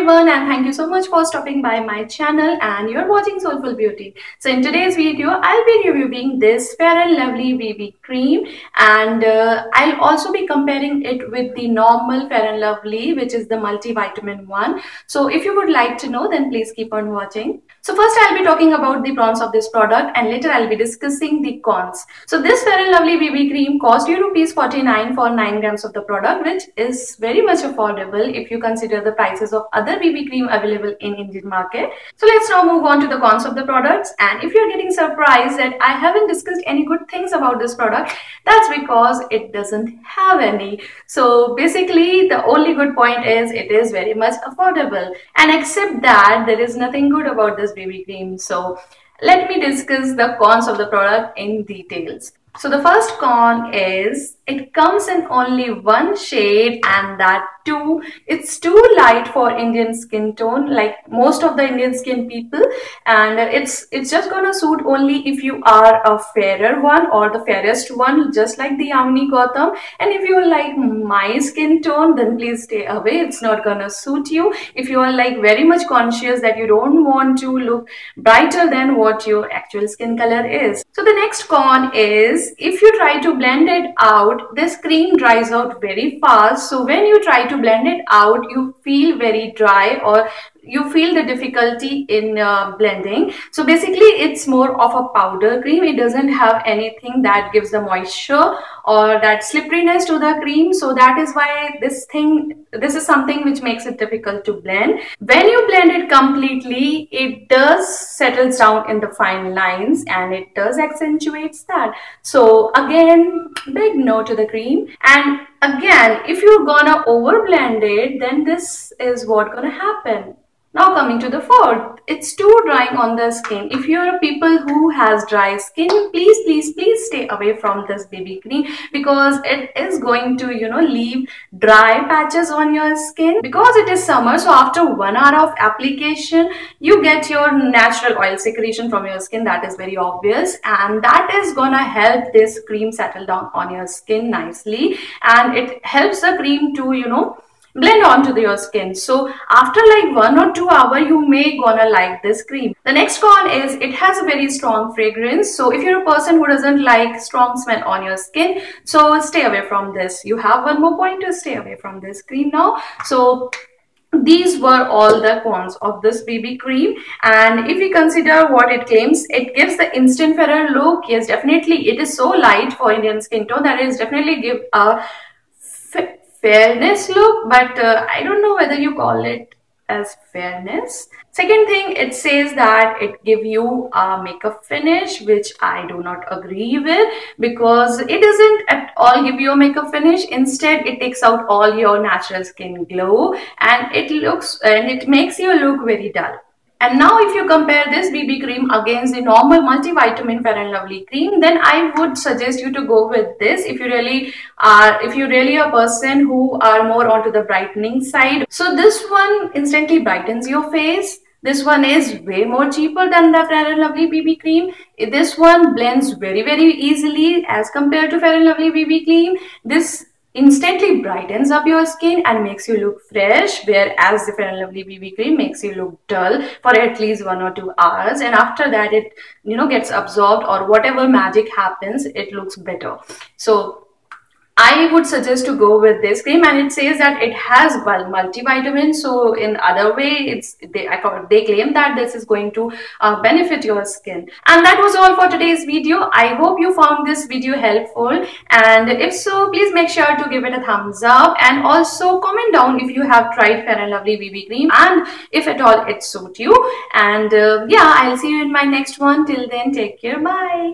everyone, and thank you so much for stopping by my channel and you're watching Soulful Beauty. So in today's video, I'll be reviewing this Fair and Lovely BB cream, and I'll also be comparing it with the normal Fair and Lovely, which is the multivitamin one. So if you would like to know, then please keep on watching. So first I'll be talking about the pros of this product and later I'll be discussing the cons. So this Fair and Lovely BB cream cost you ₹49 for 9 grams of the product, which is very much affordable if you consider the prices of other BB cream available in Indian market. So let's now move on to the cons of the products, and if you're getting surprised that I haven't discussed any good things about this product, that's because it doesn't have any. So basically the only good point is it is very much affordable, and except that there is nothing good about this BB cream. So let me discuss the cons of the product in details. So the first con is it comes in only one shade, and that too, it's too light for Indian skin tone, like most of the Indian skin people, and it's just gonna suit only if you are a fairer one or the fairest one, just like the Yamini Gautam. And if you like my skin tone, then please stay away. It's not gonna suit you. If you are like very much conscious that you don't want to look brighter than what your actual skin color is. So the next con is if you try to blend it out, this cream dries out very fast. So when you try to blend it out, you feel very dry, or you feel the difficulty in blending. So basically it's more of a powder cream. It doesn't have anything that gives the moisture or that slipperiness to the cream. So that is why this is something which makes it difficult to blend. When you blend it completely, it does settles down in the fine lines and it does accentuates that. So again, big no to the cream. And again, if you're gonna over blend it, then this is what gonna happen. Now coming to the fourth, it's too drying on the skin. If you're a people who has dry skin, please stay away from this BB cream, because it is going to, leave dry patches on your skin. Because it is summer, so after 1 hour of application, you get your natural oil secretion from your skin. That is very obvious, and that is gonna help this cream settle down on your skin nicely, and it helps the cream to, blend onto your skin. So after like 1 or 2 hours, you may gonna like this cream. The next con is it has a very strong fragrance. So if you're a person who doesn't like strong smell on your skin, so stay away from this. You have one more point to stay away from this cream now. So these were all the cons of this BB cream. And if we consider what it claims, it gives the instant fairer look. Yes, definitely it is so light for Indian skin tone that is definitely give a fairness look, but I don't know whether you call it as fairness. Second thing, it says that it give you a makeup finish, which I do not agree with, because it doesn't at all give you a makeup finish. Instead, it takes out all your natural skin glow, and it makes you look very dull. And now if you compare this BB cream against the normal multivitamin Fair and Lovely cream, then I would suggest you to go with this if you really a person who are more onto the brightening side. So this one instantly brightens your face. This one is way more cheaper than the Fair and Lovely BB cream. This one blends very easily as compared to Fair and Lovely BB cream. This instantly brightens up your skin and makes you look fresh, whereas the Fair and Lovely BB cream makes you look dull for at least 1 or 2 hours, and after that it gets absorbed, or whatever magic happens, it looks better. So I would suggest to go with this cream, and it says that it has multivitamin. So in other way, they claim that this is going to benefit your skin. And that was all for today's video. I hope you found this video helpful, and if so, please make sure to give it a thumbs up, and also comment down if you have tried Fair and Lovely BB cream and if at all it suits you. And yeah, I'll see you in my next one. Till then, take care. Bye.